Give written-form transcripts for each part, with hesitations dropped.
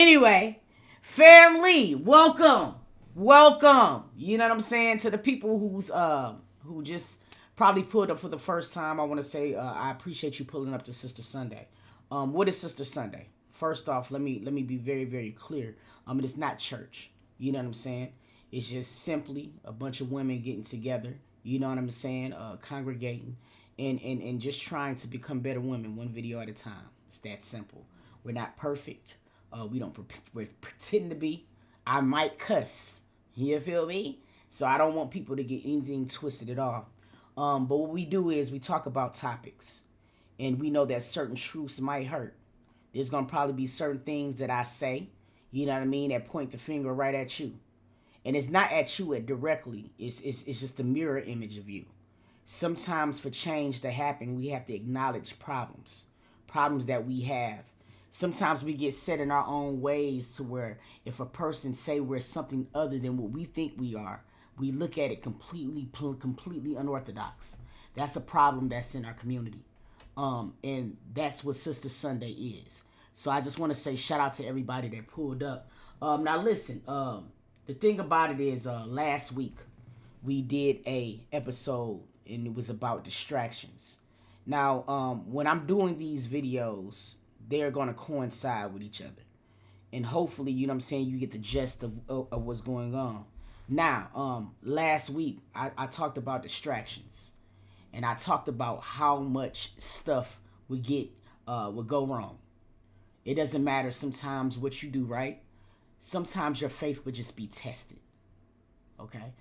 Anyway, family, welcome. Welcome. You know what I'm saying? To the people who just probably pulled up for the first time, I want to say I appreciate you pulling up to Sister Sunday. What is Sister Sunday? First off, let me be very, very clear. It is not church. You know what I'm saying? It's just simply a bunch of women getting together, you know what I'm saying, congregating and just trying to become better women one video at a time. It's that simple. We're not perfect. We don't pretend to be. I might cuss. You feel me? So I don't want people to get anything twisted at all. But what we do is we talk about topics, and we know that certain truths might hurt. There's gonna probably be certain things that I say, you know what I mean, that point the finger right at you, and it's not at you directly. It's just a mirror image of you. Sometimes for change to happen, we have to acknowledge problems that we have. Sometimes we get set in our own ways to where if a person say we're something other than what we think we are, we look at it completely unorthodox. That's a problem that's in our community. And that's what Sister Sunday is. So I just want to say shout out to everybody that pulled up. Now listen, the thing about it is last week we did a episode and it was about distractions. Now, when I'm doing these videos, they're gonna coincide with each other, and hopefully, you know what I'm saying, you get the gist of what's going on. Now, last week I talked about distractions, and I talked about how much stuff would go wrong. It doesn't matter sometimes what you do right. Sometimes your faith would just be tested. Okay,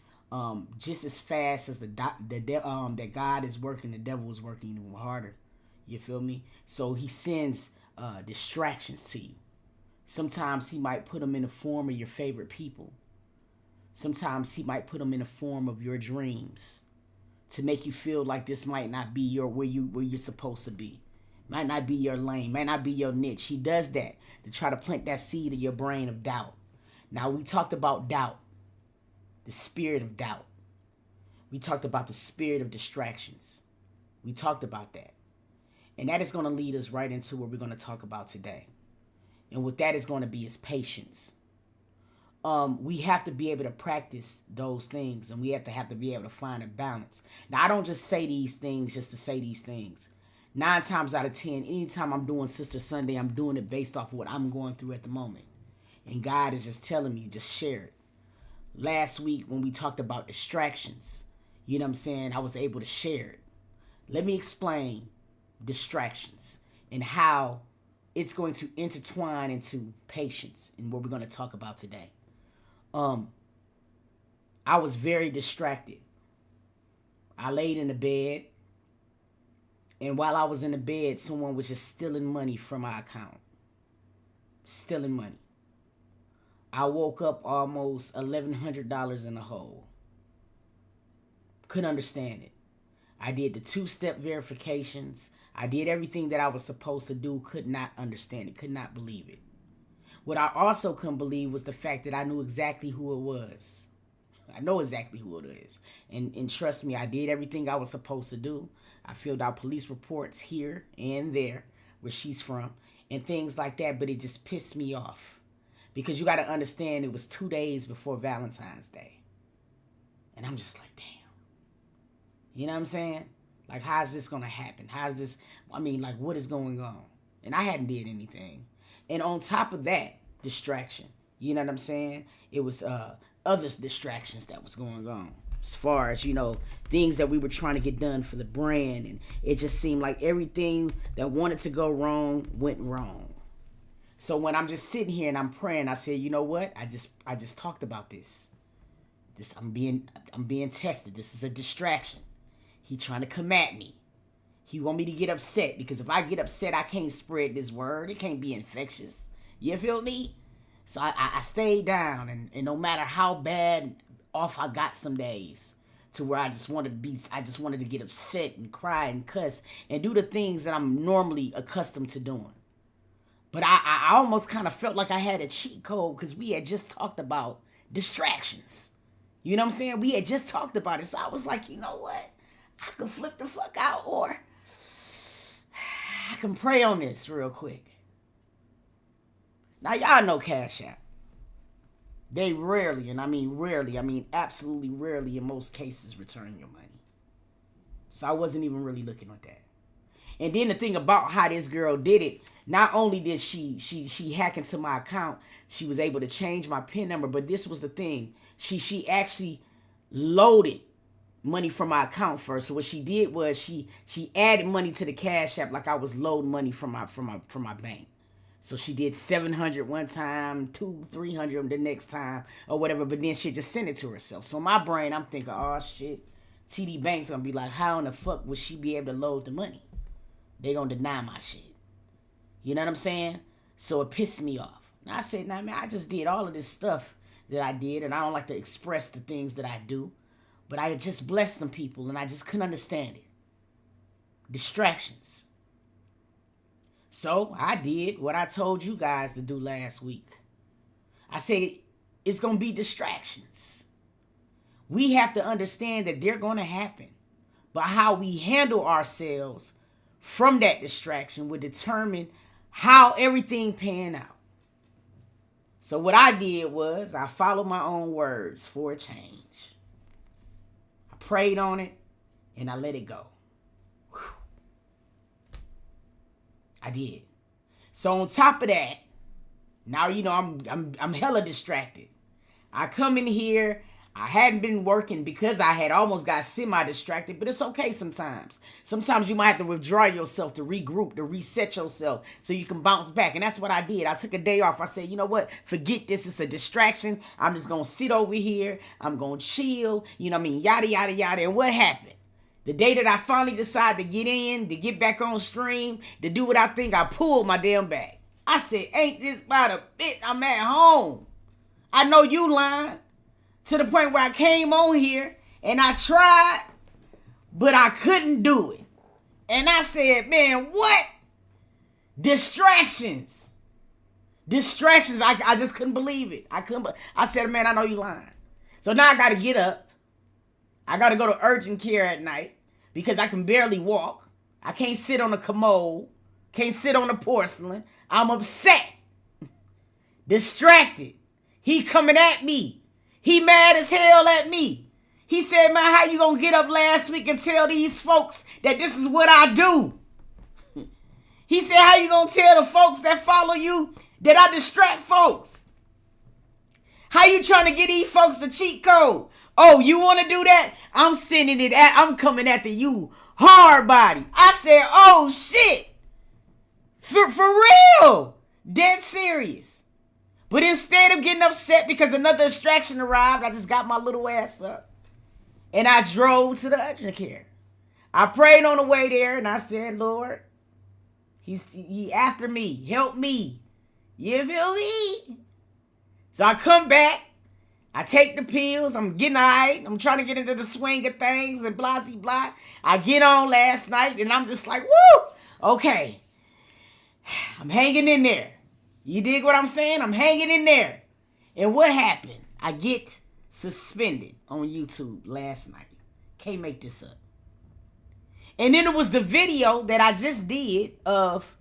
just as fast as that God is working, the devil is working even harder. You feel me? So he sends distractions to you. Sometimes he might put them in the form of your favorite people. Sometimes he might put them in the form of your dreams to make you feel like this might not be your where you're supposed to be. Might not be your lane, might not be your niche. He does that to try to plant that seed in your brain of doubt. Now we talked about doubt, the spirit of doubt. We talked about the spirit of distractions. We talked about that. And that is going to lead us right into what we're going to talk about today. And what that is going to be is patience. We have to be able to practice those things, and we have to be able to find a balance. Now, I don't just say these things just to say these things. 9 times out of 10, anytime I'm doing Sister Sunday, I'm doing it based off of what I'm going through at the moment. And God is just telling me, just share it. Last week when we talked about distractions, you know what I'm saying, I was able to share it. Let me explain distractions and how it's going to intertwine into patience and what we're going to talk about today. I was very distracted. I laid in the bed, and while I was in the bed, someone was just stealing money from my account. Stealing money. I woke up almost $1,100 in the hole. Couldn't understand it. I did the 2-step verifications. I did everything that I was supposed to do. Could not understand it. Could not believe it. What I also couldn't believe was the fact that I knew exactly who it was. I know exactly who it is. And trust me, I did everything I was supposed to do. I filled out police reports here and there where she's from and things like that, but it just pissed me off. Because you got to understand it was 2 days before Valentine's Day. And I'm just like, damn. You know what I'm saying? Like, how is this going to happen? How is this? I mean, like, what is going on? And I hadn't did anything. And on top of that, distraction. You know what I'm saying? It was other distractions that was going on. As far as, you know, things that we were trying to get done for the brand. And it just seemed like everything that wanted to go wrong went wrong. So when I'm just sitting here and I'm praying, I said, you know what? I just talked about this. I'm being tested. This is a distraction. He trying to come at me. He want me to get upset because if I get upset, I can't spread this word. It can't be infectious. You feel me? So I stayed down, and no matter how bad off I got some days, to where I just wanted to get upset and cry and cuss and do the things that I'm normally accustomed to doing. But I almost kind of felt like I had a cheat code because we had just talked about distractions. You know what I'm saying? We had just talked about it. So I was like, you know what? I could flip the fuck out, or I can pray on this real quick. Now, y'all know Cash App. They rarely, and I mean rarely, I mean absolutely rarely in most cases, return your money. So I wasn't even really looking at that. And then the thing about how this girl did it, not only did she hack into my account, she was able to change my PIN number, but this was the thing. She actually loaded money from my account first. So what she did was she added money to the Cash App like I was loading money from my bank. So she did 700 one time, 300 the next time, or whatever. But then she just sent it to herself. So in my brain, I'm thinking, oh shit, TD Bank's gonna be like, how in the fuck would she be able to load the money? They gonna deny my shit. You know what I'm saying? So it pissed me off. And I said, nah, man, I just did all of this stuff that I did, and I don't like to express the things that I do, but I had just blessed some people, and I just couldn't understand it. Distractions. So I did what I told you guys to do last week. I said, it's going to be distractions. We have to understand that they're going to happen. But how we handle ourselves from that distraction will determine how everything pan out. So what I did was I followed my own words for a change. I prayed on it and I let it go. I did. So on top of that, now you know I'm hella distracted. I come in here, I hadn't been working because I had almost got semi-distracted, but it's okay sometimes. Sometimes you might have to withdraw yourself to regroup, to reset yourself so you can bounce back. And that's what I did. I took a day off. I said, you know what? Forget this. It's a distraction. I'm just going to sit over here. I'm going to chill. You know what I mean? Yada, yada, yada. And what happened? The day that I finally decided to get in, to get back on stream, to do what I think, I pulled my damn bag. I said, ain't this about a bitch? I'm at home. I know you lying. To the point where I came on here and I tried, but I couldn't do it. And I said, man, what? Distractions. Distractions. I just couldn't believe it. I said, man, I know you lying. So now I got to get up. I got to go to urgent care at night because I can barely walk. I can't sit on a commode. Can't sit on the porcelain. I'm upset. Distracted. He coming at me. He mad as hell at me. He said, man, how you gonna get up last week and tell these folks that this is what I do? He said, how you gonna tell the folks that follow you that I distract folks? How you trying to get these folks a cheat code? Oh, you want to do that? I'm coming after you hard body. I said, oh shit. For real. Dead serious. But instead of getting upset because another distraction arrived, I just got my little ass up. And I drove to the urgent care. I prayed on the way there and I said, Lord, he after me. Help me. You feel me? So I come back. I take the pills. I'm getting all right. I'm trying to get into the swing of things and blah, blah, blah. I get on last night and I'm just like, woo, okay. I'm hanging in there. You dig what I'm saying? I'm hanging in there. And what happened? I get suspended on YouTube last night. Can't make this up. And then it was the video that I just did of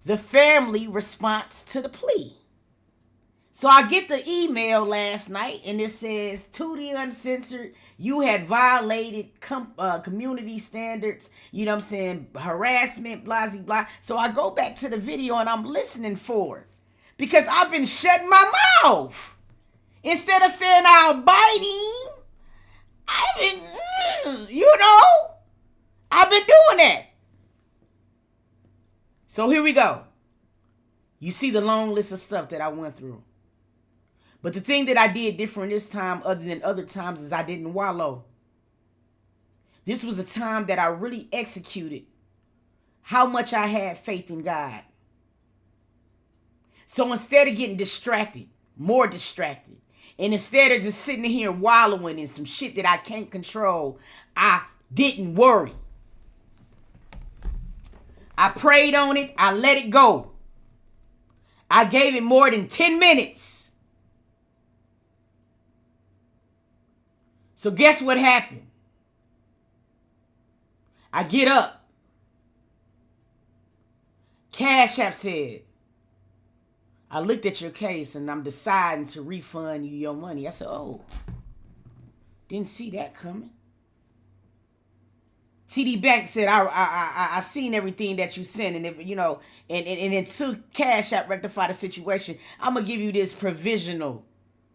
the family response to the plea. So I get the email last night and it says, to the uncensored, you had violated community standards, you know what I'm saying, harassment, blah, blah, blah. So I go back to the video and I'm listening for it because I've been shutting my mouth. Instead of saying I'll bite him, I've been, I've been doing that. So here we go. You see the long list of stuff that I went through. But the thing that I did different this time other than other times is I didn't wallow. This was a time that I really executed how much I had faith in God. So instead of getting distracted, more distracted, and instead of just sitting here wallowing in some shit that I can't control, I didn't worry. I prayed on it. I let it go. I gave it more than 10 minutes. So guess what happened? I get up. Cash App said, I looked at your case and I'm deciding to refund you your money. I said, oh, didn't see that coming. TD Bank said, I seen everything that you sent, and if and until Cash App rectify the situation, I'm gonna give you this provisional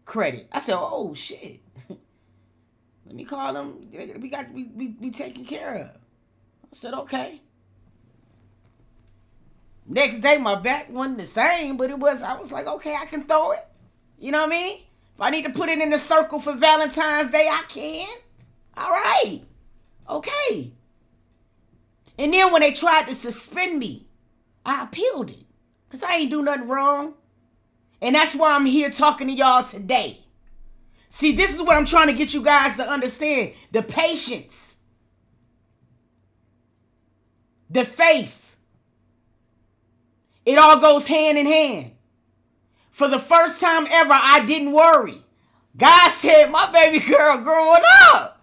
credit. I said, oh shit. Let me call them. We taken care of. I said, okay. Next day, my back wasn't the same, but I was like, okay, I can throw it. You know what I mean? If I need to put it in the circle for Valentine's Day, I can. All right. Okay. And then when they tried to suspend me, I appealed it. Because I ain't do nothing wrong. And that's why I'm here talking to y'all today. See, this is what I'm trying to get you guys to understand. The patience. The faith. It all goes hand in hand. For the first time ever, I didn't worry. God said, my baby girl growing up.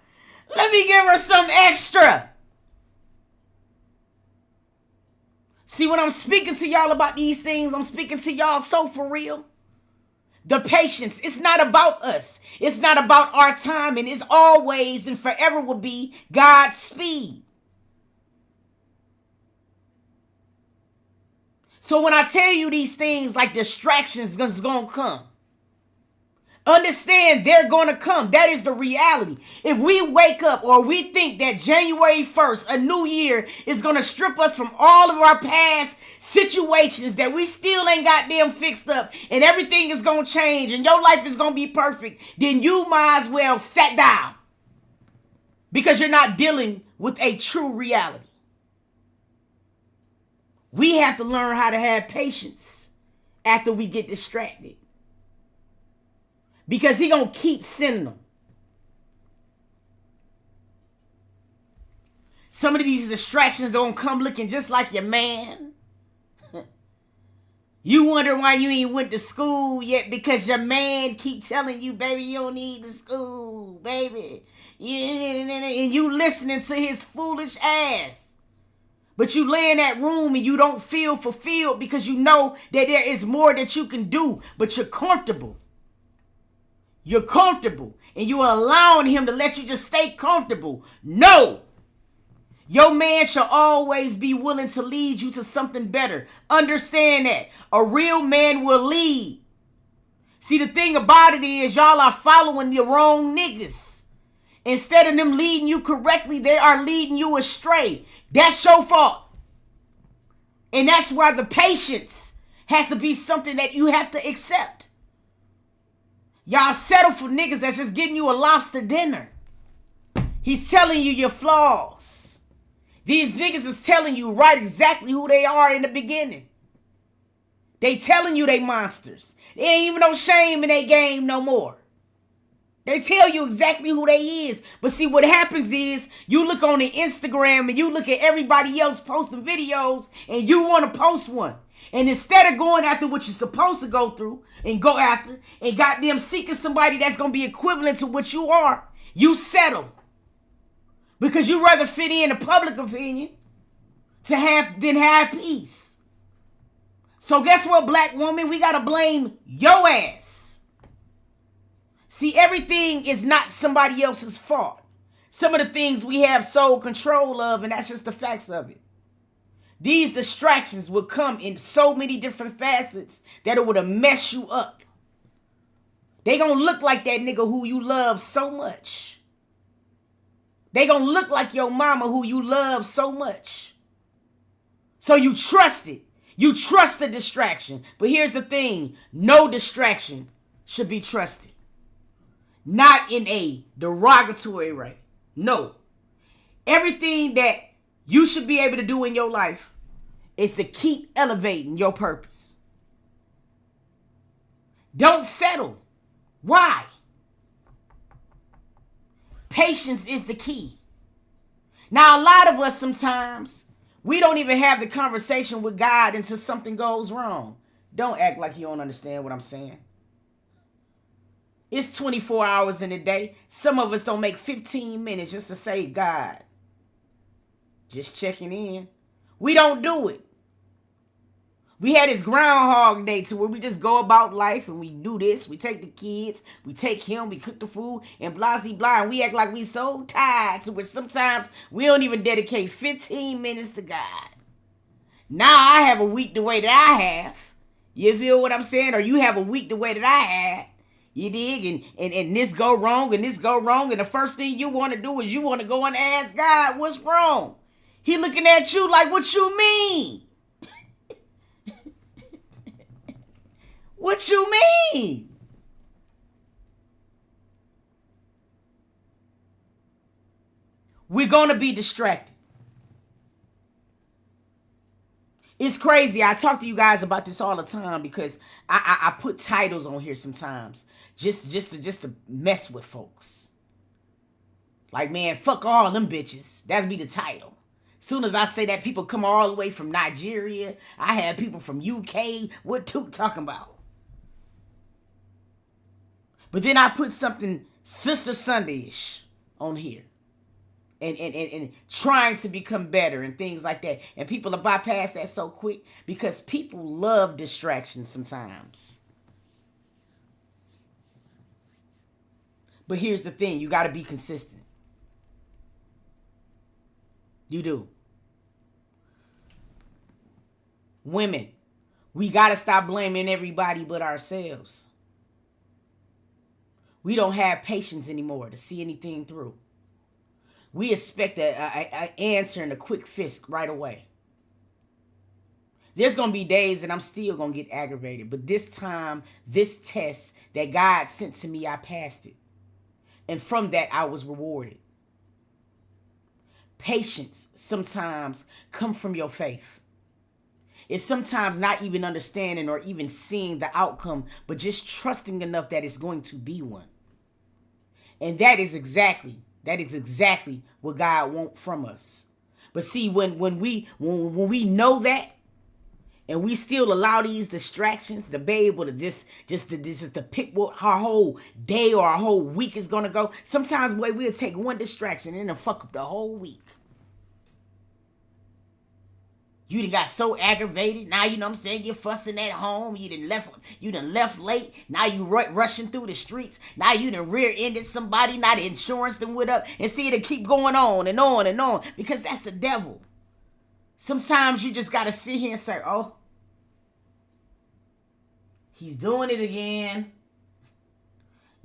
Let me give her some extra. See, when I'm speaking to y'all about these things, I'm speaking to y'all so for real. The patience, it's not about us. It's not about our time, and it's always and forever will be God's speed. So when I tell you these things like distractions is going to come, understand they're going to come. That is the reality. If we wake up or we think that January 1st, a new year, is going to strip us from all of our past situations that we still ain't got them fixed up and everything is going to change and your life is going to be perfect, then you might as well sit down because you're not dealing with a true reality. We have to learn how to have patience after we get distracted. Because he gonna keep sending them. Some of these distractions don't come looking just like your man. You wonder why you ain't went to school yet because your man keep telling you, baby, you don't need the school, baby. And you listening to his foolish ass. But you lay in that room and you don't feel fulfilled because you know that there is more that you can do, but you're comfortable. You're comfortable and you're allowing him to let you just stay comfortable. No. Your man shall always be willing to lead you to something better. Understand that. A real man will lead. See, the thing about it is y'all are following the wrong niggas. Instead of them leading you correctly, they are leading you astray. That's your fault. And that's why the patience has to be something that you have to accept. Y'all settle for niggas that's just getting you a lobster dinner. He's telling you your flaws. These niggas is telling you right exactly who they are in the beginning. They telling you they monsters. They ain't even no shame in their game no more. They tell you exactly who they is. But see, what happens is you look on the Instagram and you look at everybody else posting videos and you want to post one. And instead of going after what you're supposed to go through and go after and goddamn seeking somebody that's going to be equivalent to what you are, you settle. Because you rather fit in the public opinion than have peace. So guess what, black woman? We got to blame your ass. See, everything is not somebody else's fault. Some of the things we have sole control of, and that's just the facts of it. These distractions will come in so many different facets that it would have messed you up. They gonna look like that nigga who you love so much. They gonna look like your mama who you love so much. So you trust it. You trust the distraction. But here's the thing. No distraction should be trusted. Not in a derogatory way. No. Everything that you should be able to do in your life is to keep elevating your purpose. Don't settle. Why? Patience is the key. Now, a lot of us sometimes, we don't even have the conversation with God until something goes wrong. Don't act like you don't understand what I'm saying. It's 24 hours in a day. Some of us don't make 15 minutes just to say, God, just checking in. We don't do it. We had this Groundhog Day to where we just go about life and we do this. We take the kids, we take him, we cook the food, and blah, blah, blah. And we act like we so tired to where sometimes we don't even dedicate 15 minutes to God. Now I have a week the way that I have. You feel what I'm saying? Or you have a week the way that I had. You dig? And this go wrong and this go wrong. And the first thing you want to do is you want to go and ask God, what's wrong? He looking at you like, what you mean? What you mean? We're going to be distracted. It's crazy. I talk to you guys about this all the time because I put titles on here sometimes just to mess with folks. Like, man, fuck all them bitches. That'd be the title. Soon as I say that, people come all the way from Nigeria. I have people from UK. What Took talking about? But then I put something Sister Sunday-ish on here. And trying to become better and things like that. And people are bypass that so quick because people love distractions sometimes. But here's the thing. You got to be consistent. You do. Women, we got to stop blaming everybody but ourselves. We don't have patience anymore to see anything through. We expect an answer and a quick fix right away. There's going to be days that I'm still going to get aggravated. But this time, this test that God sent to me, I passed it. And from that, I was rewarded. Patience sometimes come from your faith. It's sometimes not even understanding or even seeing the outcome, but just trusting enough that it's going to be one. And that is exactly what God wants from us. But see, when we know that, and we still allow these distractions to be able to just to pick what our whole day or our whole week is gonna go. Sometimes, boy, we'll take one distraction and it'll fuck up the whole week. You done got so aggravated. Now, you know what I'm saying, you're fussing at home. You done left late. Now you rushing through the streets. Now you done rear-ended somebody. Now the insurance done went up. And see, it'll keep going on and on and on. Because that's the devil. Sometimes you just got to sit here and say, oh, he's doing it again.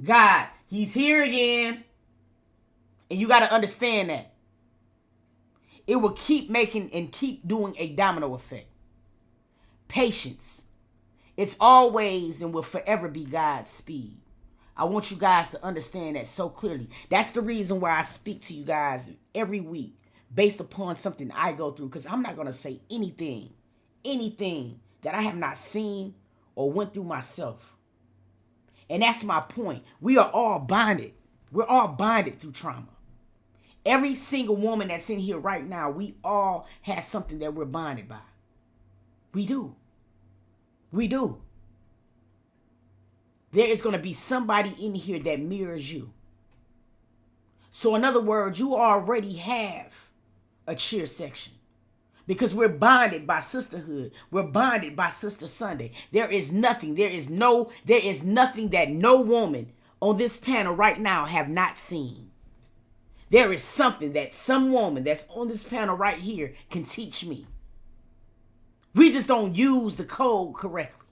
God, he's here again. And you got to understand that. It will keep making and keep doing a domino effect. Patience. It's always and will forever be God's speed. I want you guys to understand that so clearly. That's the reason why I speak to you guys every week based upon something I go through, because I'm not going to say anything that I have not seen or went through myself. And that's my point. We are all bonded. We're all bonded through trauma. Every single woman that's in here right now, we all have something that we're bonded by. We do. We do. There is going to be somebody in here that mirrors you. So in other words, you already have a cheer section. Because we're bonded by sisterhood. We're bonded by Sister Sunday. There is nothing that no woman on this panel right now have not seen. There is something that some woman that's on this panel right here can teach me. We just don't use the code correctly.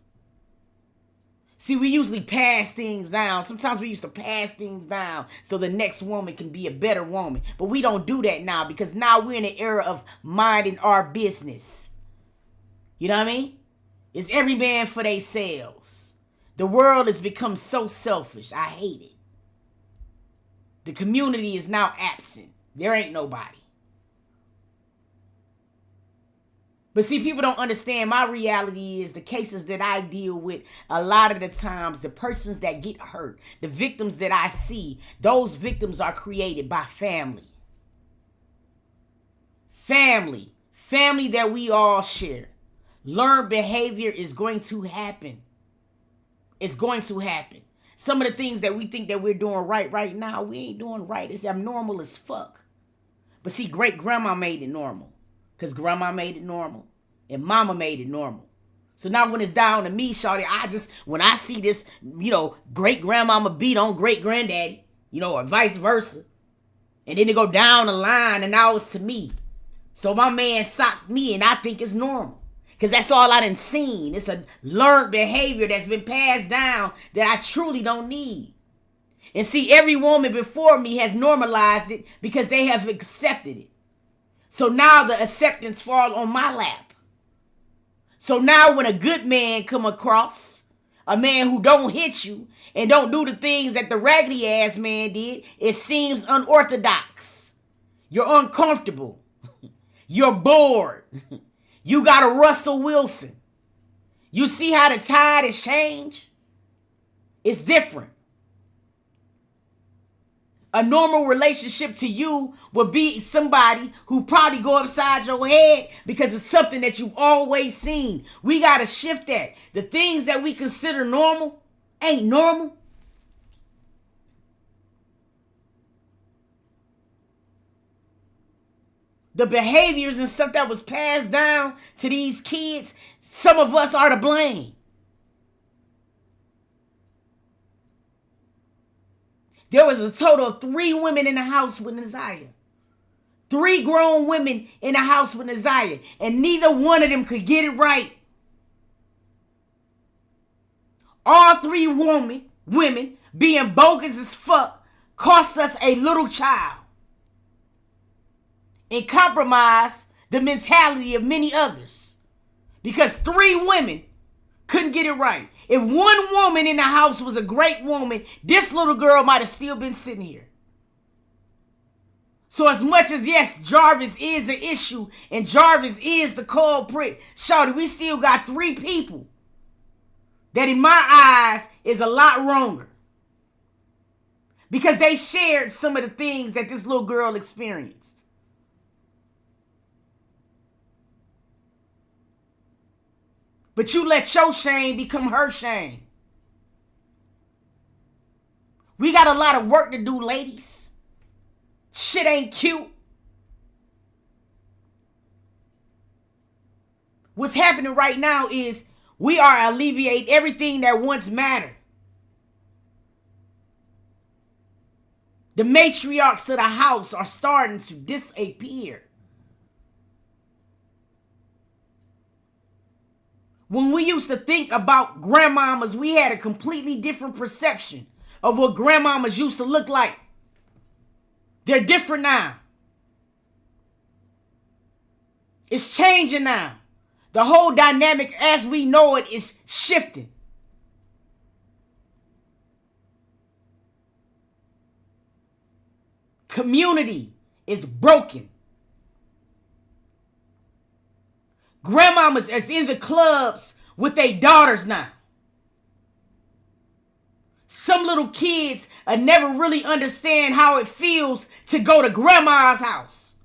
See, we usually pass things down. Sometimes we used to pass things down so the next woman can be a better woman. But we don't do that now because now we're in an era of minding our business. You know what I mean? It's every man for themselves. The world has become so selfish. I hate it. The community is now absent. There ain't nobody. But see, people don't understand my reality is the cases that I deal with a lot of the times, the persons that get hurt, the victims that I see, those victims are created by family. Family that we all share. Learned behavior is going to happen. It's going to happen. Some of the things that we think that we're doing right now, we ain't doing right. It's abnormal as fuck. But see, great grandma made it normal. Because grandma made it normal. And mama made it normal. So now when it's down to me, shawty, when I see this, great grandmama beat on great granddaddy, or vice versa. And then they go down the line and now it's to me. So my man socked me and I think it's normal. Because that's all I done seen. It's a learned behavior that's been passed down that I truly don't need. And see, every woman before me has normalized it because they have accepted it. So now the acceptance falls on my lap. So now when a good man come across, a man who don't hit you and don't do the things that the raggedy ass man did, it seems unorthodox. You're uncomfortable. You're bored. You got a Russell Wilson. You see how the tide has changed? It's different. A normal relationship to you would be somebody who probably go upside your head because it's something that you've always seen. We got to shift that. The things that we consider normal ain't normal. The behaviors and stuff that was passed down to these kids, some of us are to blame. There was a total of 3 women in the house with Naziah. 3 grown women in the house with Naziah. And neither one of them could get it right. All 3 women being bogus as fuck cost us a little child. And compromise the mentality of many others. Because 3 women couldn't get it right. If one woman in the house was a great woman, this little girl might have still been sitting here. So as much as, yes, Jarvis is an issue and Jarvis is the culprit, shawty, we still got 3 people that in my eyes is a lot wronger. Because they shared some of the things that this little girl experienced. But you let your shame become her shame. We got a lot of work to do, ladies. Shit ain't cute. What's happening right now is we are alleviating everything that once mattered. The matriarchs of the house are starting to disappear. When we used to think about grandmamas, we had a completely different perception of what grandmamas used to look like. They're different now. It's changing now. The whole dynamic as we know it is shifting. Community is broken. Grandmamas is in the clubs with their daughters now. Some little kids never really understand how it feels to go to grandma's house.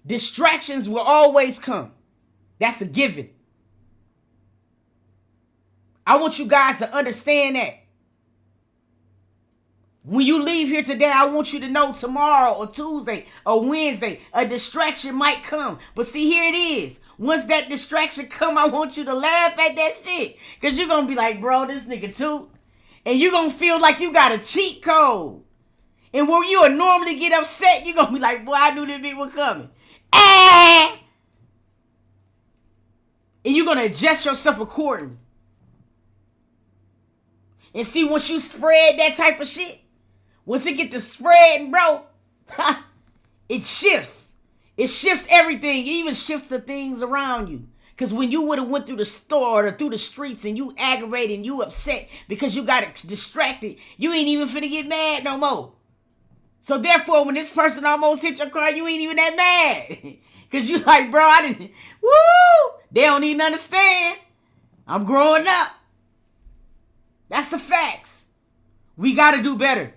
Distractions will always come. That's a given. I want you guys to understand that. When you leave here today, I want you to know tomorrow or Tuesday or Wednesday, a distraction might come. But see, here it is. Once that distraction come, I want you to laugh at that shit. Because you're going to be like, bro, this nigga too. And you're going to feel like you got a cheat code. And when you would normally get upset, you're going to be like, boy, I knew this bitch was coming. And you're going to adjust yourself accordingly. And see, once you spread that type of shit, once it get to spreading, bro, it shifts. It shifts everything. It even shifts the things around you. Because when you would have went through the store or through the streets and you aggravated and you upset because you got distracted, you ain't even finna get mad no more. So therefore, when this person almost hit your car, you ain't even that mad. Because you like, bro, I didn't, woo! They don't even understand. I'm growing up. That's the facts. We got to do better.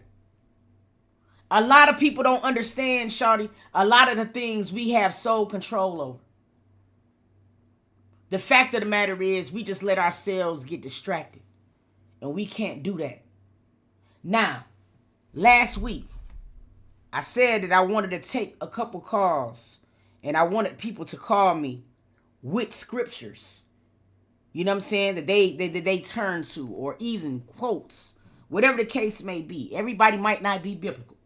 A lot of people don't understand, shawty, a lot of the things we have sole control over. The fact of the matter is we just let ourselves get distracted. And we can't do that. Now, last week, I said that I wanted to take a couple calls and I wanted people to call me with scriptures. You know what I'm saying? That they turn to, or even quotes, whatever the case may be. Everybody might not be biblical,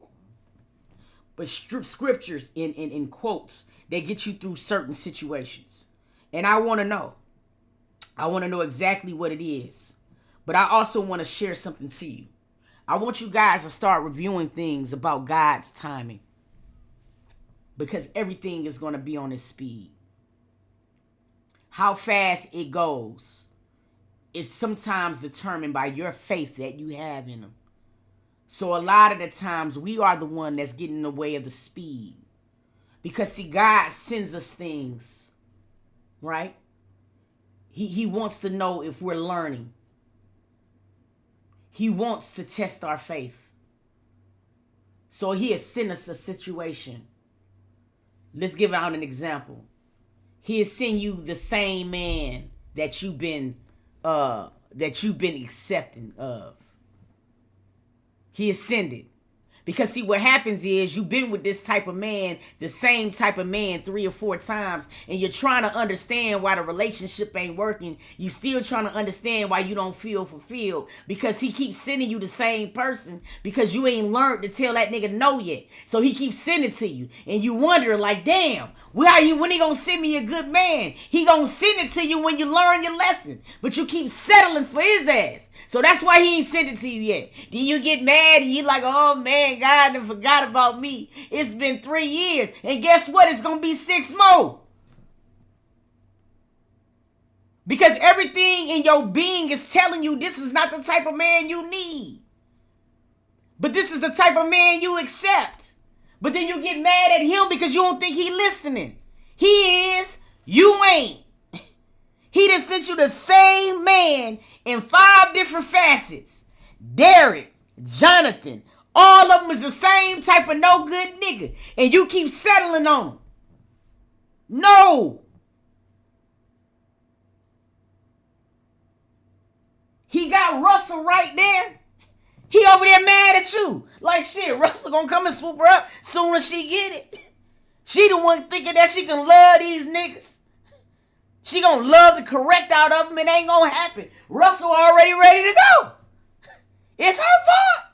but scriptures in quotes that get you through certain situations. And I want to know. I want to know exactly what it is. But I also want to share something to you. I want you guys to start reviewing things about God's timing, because everything is going to be on His speed. How fast it goes is sometimes determined by your faith that you have in Him. So a lot of the times we are the one that's getting in the way of the speed. Because see, God sends us things, right? He wants to know if we're learning. He wants to test our faith. So He has sent us a situation. Let's give out an example. He has sent you the same man that you've been accepting of. He has sent it. Because see, what happens is you've been with this type of man, the same type of man 3 or 4 times, and you're trying to understand why the relationship ain't working. You still trying to understand why you don't feel fulfilled, because he keeps sending you the same person because you ain't learned to tell that nigga no yet. So he keeps sending to you, and you wonder like, damn, when he gonna send me a good man? He gonna send it to you when you learn your lesson, but you keep settling for his ass. So that's why he ain't sent it to you yet. Then you get mad and you like, oh man, God done forgot about me. It's been 3 years. And guess what? It's going to be 6 more. Because everything in your being is telling you this is not the type of man you need. But this is the type of man you accept. But then you get mad at him because you don't think he listening. He is. You ain't. He done sent you the same man in 5 different facets. Derek, Jonathan, all of them is the same type of no good nigga. And you keep settling on them. No. He got Russell right there. He over there mad at you. Like shit, Russell gonna come and swoop her up soon as she get it. She the one thinking that she can love these niggas. She gonna love the correct out of them. It ain't gonna happen. Russell already ready to go. It's her fault.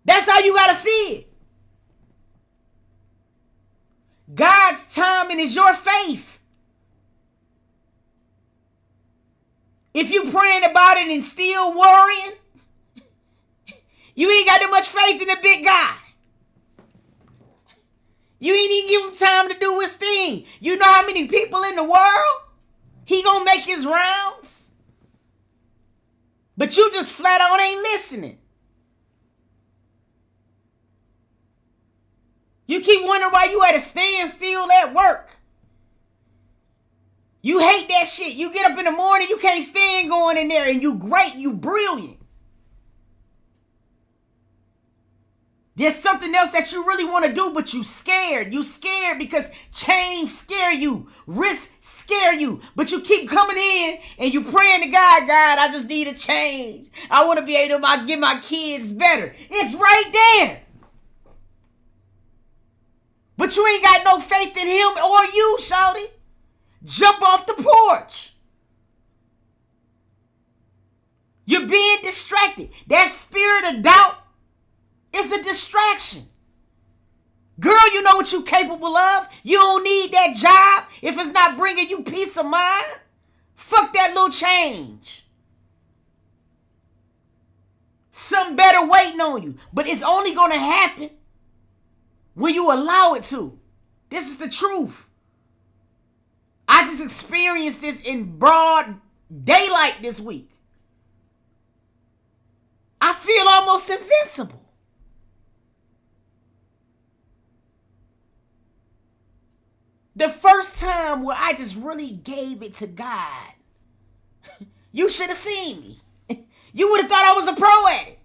That's how you gotta see it. God's timing is your faith. If you praying about it and still worrying, you ain't got that much faith in the big guy. You ain't even give him time to do his thing. You know how many people in the world? He gonna make his rounds. But you just flat out ain't listening. You keep wondering why you at a standstill at work. You hate that shit. You get up in the morning, you can't stand going in there, and you great, you brilliant. There's something else that you really want to do, but you scared. You scared because change scare you. Risk scare you. But you keep coming in and you praying to God, God, I just need a change. I want to be able to get my kids better. It's right there. But you ain't got no faith in him or you, shawty. Jump off the porch. You're being distracted. That spirit of doubt is a distraction. Girl, you know what you're capable of. You don't need that job if it's not bringing you peace of mind. Fuck that little change. Something better waiting on you. But it's only going to happen when you allow it to. This is the truth. I just experienced this in broad daylight this week. I feel almost invincible. The first time where I just really gave it to God, you should have seen me. You would have thought I was a pro at it.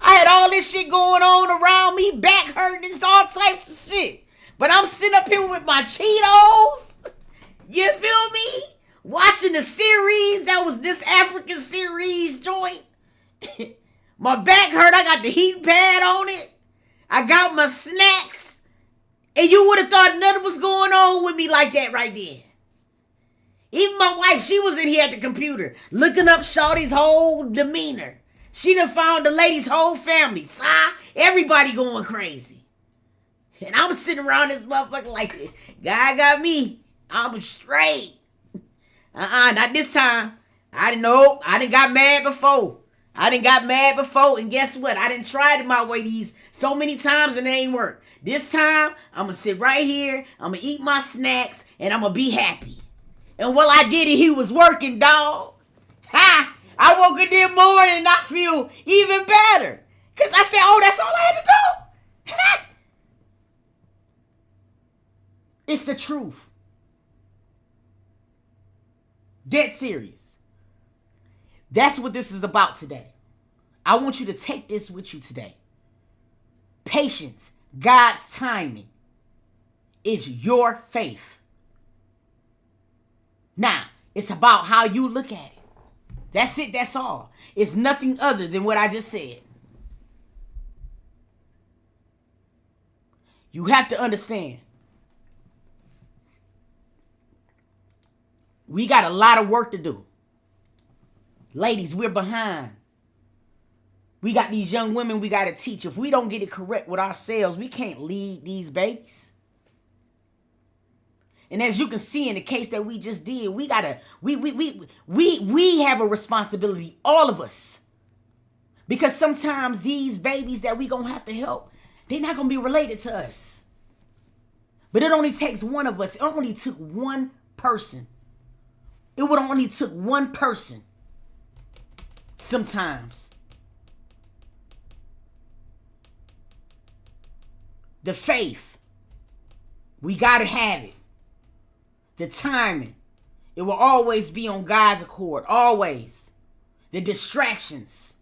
I had all this shit going on around me, back hurting and all types of shit. But I'm sitting up here with my Cheetos. You feel me? Watching the series. That was this African series joint. My back hurt. I got the heat pad on it. I got my snacks. And you would have thought nothing was going on with me like that right there. Even my wife, she was in here at the computer looking up Shawty's whole demeanor. She done found the lady's whole family. Everybody going crazy. And I'm sitting around this motherfucker like, God got me. I'm straight. Not this time. I didn't know. I done got mad before. And guess what? I done tried it my way these so many times and it ain't worked. This time, I'm going to sit right here. I'm going to eat my snacks and I'm going to be happy. And while I did it, he was working, dog. I woke up this morning and I feel even better. Because I said, oh, that's all I had to do. It's the truth. Dead serious. That's what this is about today. I want you to take this with you today. Patience, God's timing, is your faith. Now, it's about how you look at it. That's it, that's all. It's nothing other than what I just said. You have to understand. We got a lot of work to do. Ladies, we're behind. We got these young women we got to teach. If we don't get it correct with ourselves, we can't lead these babies. And as you can see in the case that we just did, we have a responsibility, all of us. Because sometimes these babies that we going to have to help, they're not going to be related to us. But it only takes one of us. It only took one person. It would only took one person sometimes. The faith, we got to have it. The timing, it will always be on God's accord, always. The distractions,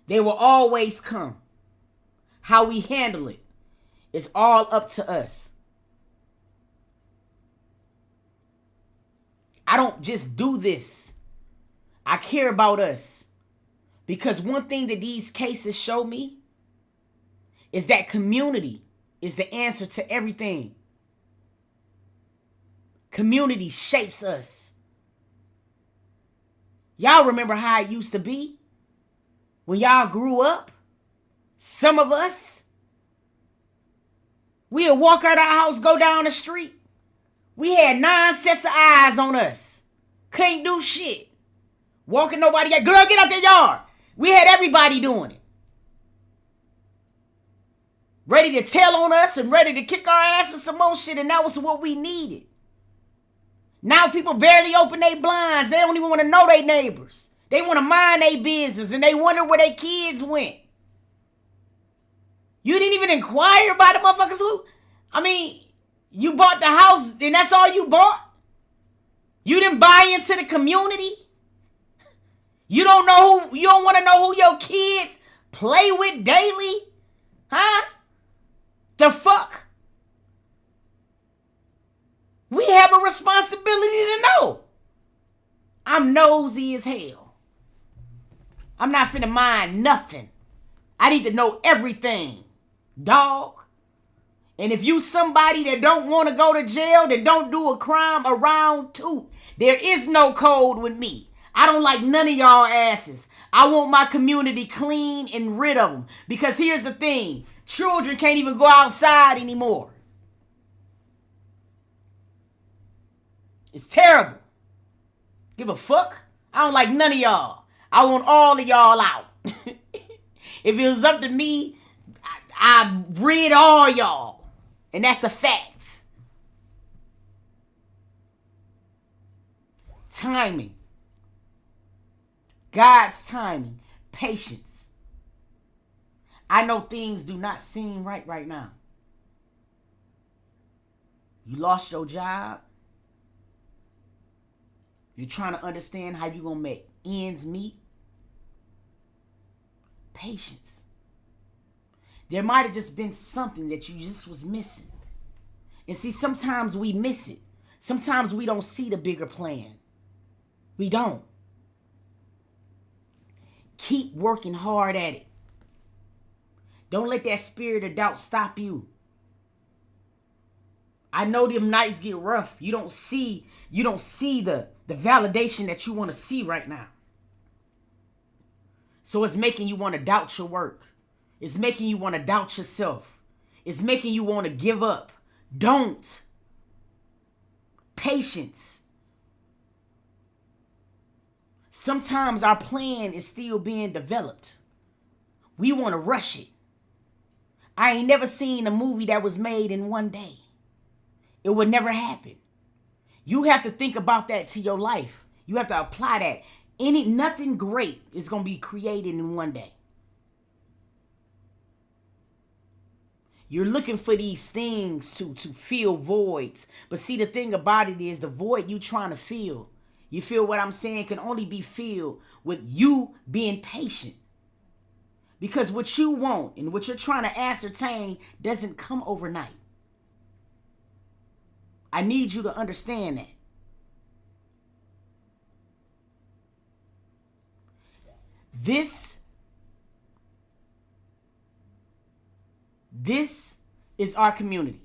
they will always come. How we handle it is all up to us. I don't just do this. I care about us. Because one thing that these cases show me is that community is the answer to everything. Community shapes us. Y'all remember how it used to be? When y'all grew up? Some of us, we'd walk out of our house, go down the street. We had 9 sets of eyes on us. Couldn't do shit. Walking nobody. Girl, get out the yard. We had everybody doing it. Ready to tell on us and ready to kick our ass and some more shit. And that was what we needed. Now people barely open their blinds. They don't even want to know their neighbors. They want to mind their business and they wonder where their kids went. You didn't even inquire about the motherfuckers who... you bought the house and that's all you bought? You didn't buy into the community? You don't want to know who your kids play with daily? Huh? The fuck? We have a responsibility to know. I'm nosy as hell. I'm not finna mind nothing. I need to know everything, dog. And if you somebody that don't want to go to jail, then don't do a crime around too. There is no code with me. I don't like none of y'all asses. I want my community clean and rid of them. Because here's the thing. Children can't even go outside anymore. It's terrible. Give a fuck? I don't like none of y'all. I want all of y'all out. If it was up to me, I'd rid all y'all. And that's a fact. Timing. God's timing. Patience. I know things do not seem right now. You lost your job. You're trying to understand how you're going to make ends meet. Patience. There might have just been something that you just was missing. And see, sometimes we miss it. Sometimes we don't see the bigger plan. We don't. Keep working hard at it. Don't let that spirit of doubt stop you. I know them nights get rough. You don't see the validation that you want to see right now. So it's making you want to doubt your work. It's making you want to doubt yourself. It's making you want to give up. Don't. Patience. Sometimes our plan is still being developed. We want to rush it. I ain't never seen a movie that was made in one day. It would never happen. You have to think about that to your life. You have to apply that. Nothing great is going to be created in one day. You're looking for these things to fill voids. But see, the thing about it is the void you trying to fill, you feel what I'm saying, can only be filled with you being patient. Because what you want and what you're trying to ascertain doesn't come overnight. I need you to understand that. This is our community.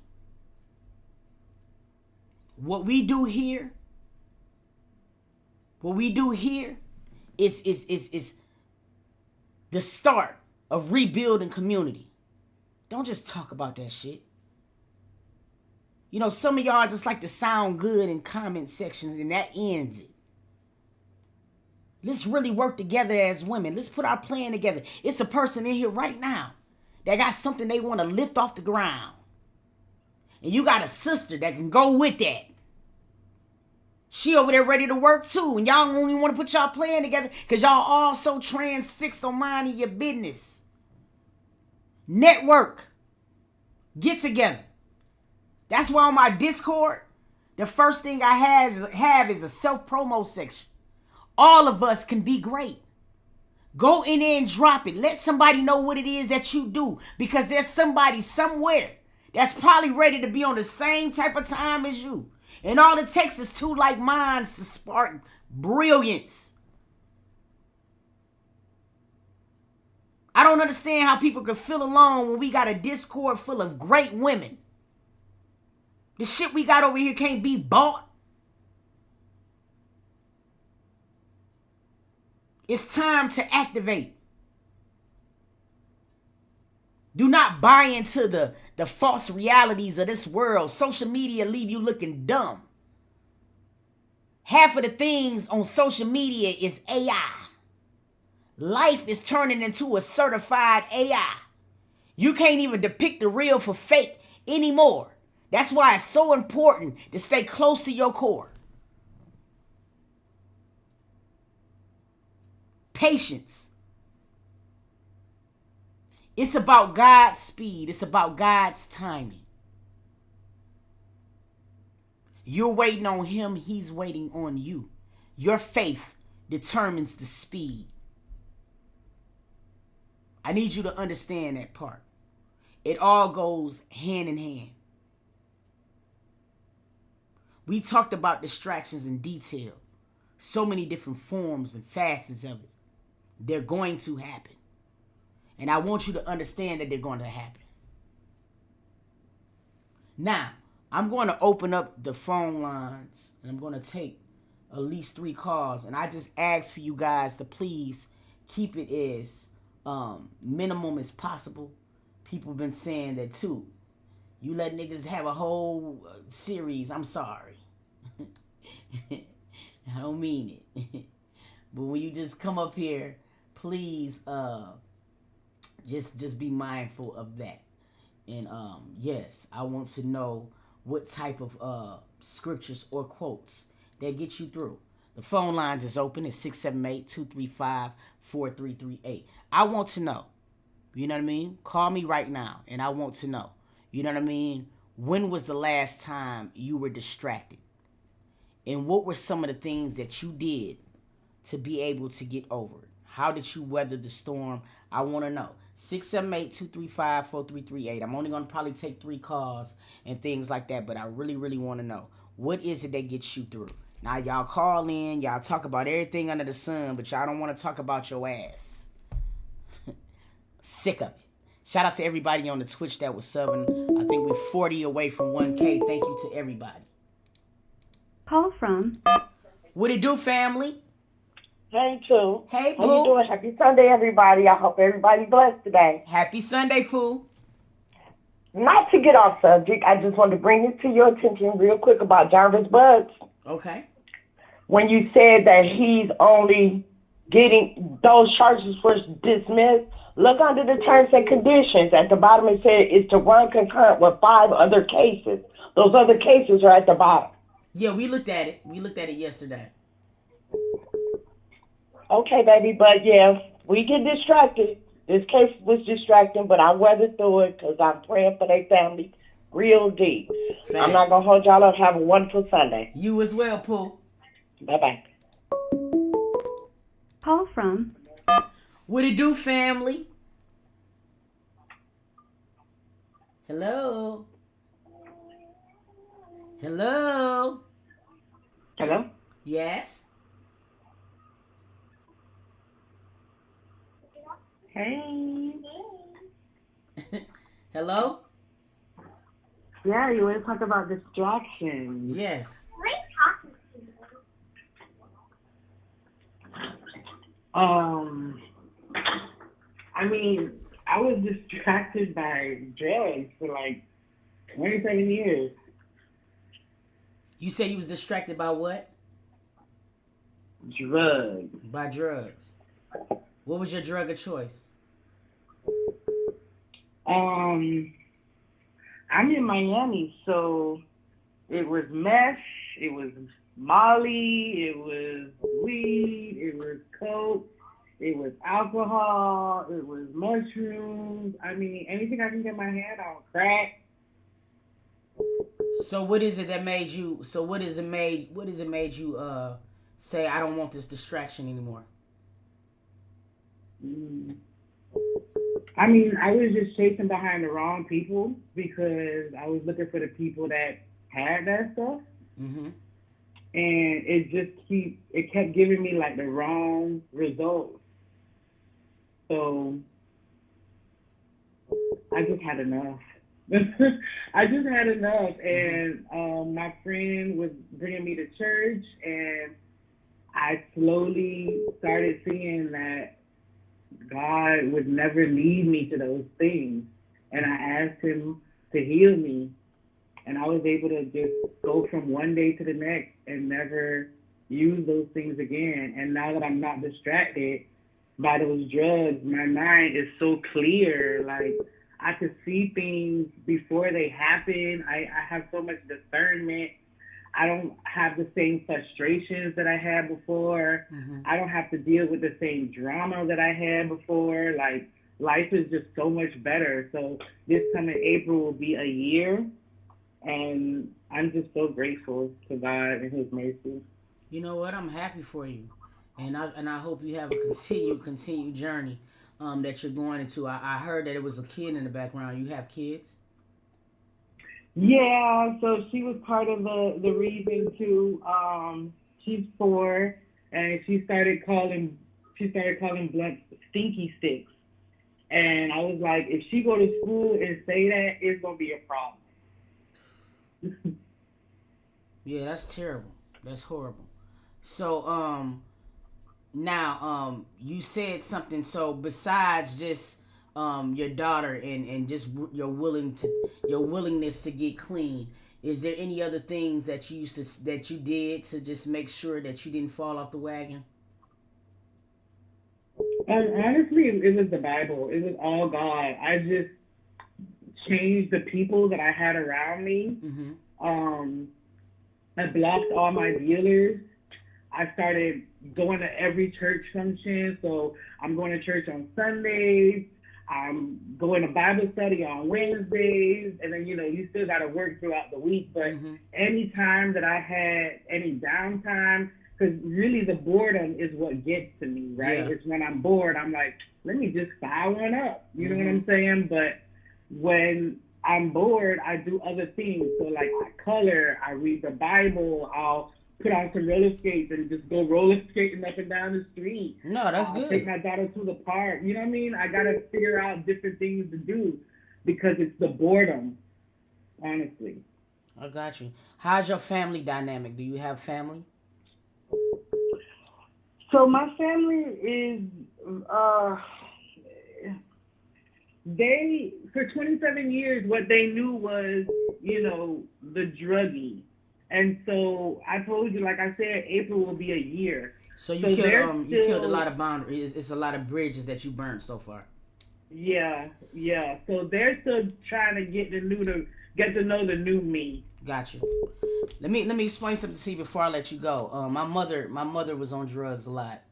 What we do here is the start of rebuilding community. Don't just talk about that shit. You know, some of y'all just like to sound good in comment sections and that ends it. Let's really work together as women. Let's put our plan together. It's a person in here right now that got something they want to lift off the ground. And you got a sister that can go with that. She over there ready to work too. And y'all only want to put y'all plan together because y'all all so transfixed on minding your business. Network. Get together. That's why on my Discord, the first thing I have is a self-promo section. All of us can be great. Go in there and drop it. Let somebody know what it is that you do. Because there's somebody somewhere that's probably ready to be on the same type of time as you. And all it takes is two like minds to spark brilliance. I don't understand how people can feel alone when we got a Discord full of great women. The shit we got over here can't be bought. It's time to activate. Do not buy into the false realities of this world. Social media leave you looking dumb. Half of the things on social media is AI. Life is turning into a certified AI. You can't even depict the real for fake anymore. That's why it's so important to stay close to your core. Patience. It's about God's speed. It's about God's timing. You're waiting on him. He's waiting on you. Your faith determines the speed. I need you to understand that part. It all goes hand in hand. We talked about distractions in detail. So many different forms and facets of it. They're going to happen. And I want you to understand that they're going to happen. Now, I'm going to open up the phone lines. And I'm going to take at least 3 calls. And I just ask for you guys to please keep it as minimum as possible. People have been saying that too. You let niggas have a whole series. I'm sorry. I don't mean it. But when you just come up here, please just be mindful of that. And yes, I want to know what type of scriptures or quotes that get you through. The phone lines is open at 678-235-4338. I want to know. You know what I mean? Call me right now and I want to know. You know what I mean? When was the last time you were distracted? And what were some of the things that you did to be able to get over it? How did you weather the storm? I want to know. 678-235-4338. I'm only going to probably take 3 calls and things like that, but I really, really want to know. What is it that gets you through? Now, y'all call in. Y'all talk about everything under the sun, but y'all don't want to talk about your ass. Sick of it. Shout out to everybody on the Twitch that was subbing. I think we're 40 away from 1K. Thank you to everybody. Call from. What it do, family? Hey, too. Hey, How you Pooh. doing? Happy Sunday, everybody. I hope everybody's blessed today. Happy Sunday, Pooh. Not to get off subject, I just wanted to bring it to your attention real quick about Jarvis Buds. Okay. When you said that he's only getting those charges were dismissed, look under the terms and conditions. At the bottom it said it's to run concurrent with 5 other cases. Those other cases are at the bottom. Yeah, we looked at it. We looked at it yesterday. Okay, baby, but yeah, we get distracted. This case was distracting, but I weathered through it because I'm praying for their family real deep. I'm not Facts. going to hold y'all up. Have a wonderful Sunday. You as well, Pooh. Bye-bye. Call from. What it do, family? Hello. Hello. Hello? Yes. Hey. Hello. Yeah, you want to talk about distractions. Yes. I mean, I was distracted by drugs for like 27 years. You said you was distracted by what? Drugs. By drugs. What was your drug of choice? I'm in Miami, so it was meth, it was Molly, it was weed, it was coke, it was alcohol, it was mushrooms. I mean, anything I can get my hand on, crack. So what is it that made you? So what is it made you say I don't want this distraction anymore? Mm. I mean, I was just chasing behind the wrong people because I was looking for the people that had that stuff. Mm-hmm. And it kept giving me like the wrong results. So I just had enough. I just had enough. And my friend was bringing me to church, and I slowly started seeing that God would never lead me to those things. And I asked him to heal me. And I was able to just go from one day to the next and never use those things again. And now that I'm not distracted by those drugs, my mind is so clear. Like, I could see things before they happen. I have so much discernment. I don't have the same frustrations that I had before. Mm-hmm. I don't have to deal with the same drama that I had before. Like, life is just so much better. So this coming April will be a year, and I'm just so grateful to God and His mercy. You know what? I'm happy for you, and I hope you have a continued journey that you're going into. I heard that it was a kid in the background. You have kids? Yeah, so she was part of the reason too. She's 4, and she started calling blunts stinky sticks. And I was like, if she go to school and say that, it's gonna be a problem. Yeah, that's terrible. That's horrible. So now you said something. So besides just your daughter and just your willingness to get clean, is there any other things that that you did to just make sure that you didn't fall off the wagon? Honestly, it was the Bible. It was all God. I just changed the people that I had around me. Mm-hmm. Um, I blocked all my dealers. I started going to every church function. So I'm going to church on Sundays. I'm going to Bible study on Wednesdays. And then, you still got to work throughout the week. But Mm-hmm. any time that I had any downtime, because really the boredom is what gets to me, right? Yeah. It's when I'm bored, I'm like, let me just fire one up. You know what Mm-hmm. I'm saying? But when I'm bored, I do other things. So like I color, I read the Bible, I'll put on some roller skates and just go roller skating up and down the street. No, that's Take good. my daughter to the park. You know what I mean? I gotta figure out different things to do because it's the boredom, honestly. I got you. How's your family dynamic? Do you have family? So my family is uh they for 27 years what they knew was, the druggie. And so I told you, like I said, April will be a year. So you So killed they're you killed a still, lot of boundaries. It's a lot of bridges that you burned so far. yeah, yeah. So they're still trying to get to know the new me. Got you. Let me explain something to you before I let you go. My mother was on drugs a lot,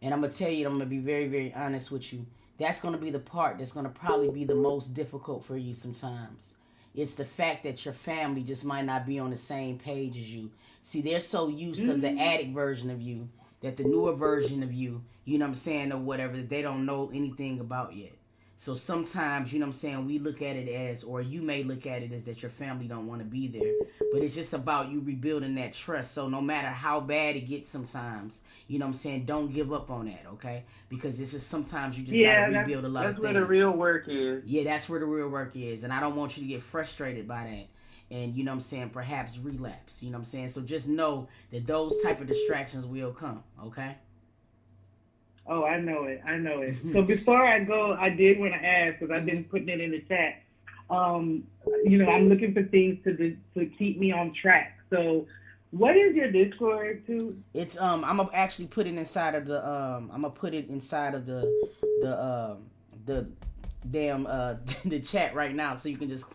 and I'm gonna tell you, I'm gonna be very very honest with you. That's gonna be the part that's gonna probably be the most difficult for you sometimes. It's the fact that your family just might not be on the same page as you. See, they're so used to the Hmm. addict version of you that the newer version of you, you know what I'm saying, or whatever, that they don't know anything about yet. So sometimes, you know what I'm saying, we look at it as, or you may look at it as that your family don't want to be there. But it's just about you rebuilding that trust. So no matter how bad it gets sometimes, you know what I'm saying, don't give up on that, okay? Because it's just sometimes you just got to Yeah, that's rebuild a lot of that's where the things. real work is. Yeah, that's where the real work is. And I don't want you to get frustrated by that. And, you know what I'm saying, perhaps relapse. You know what I'm saying? So just know that those type of distractions will come, okay? Oh, I know it. I know it. So before I go, I did want to ask because I've Hmm. been putting it in the chat. Um, I'm looking for things to keep me on track. So, what is your Discord too? It's I'm gonna actually put it inside of the I'm gonna put it inside of the damn the chat right now, so you can just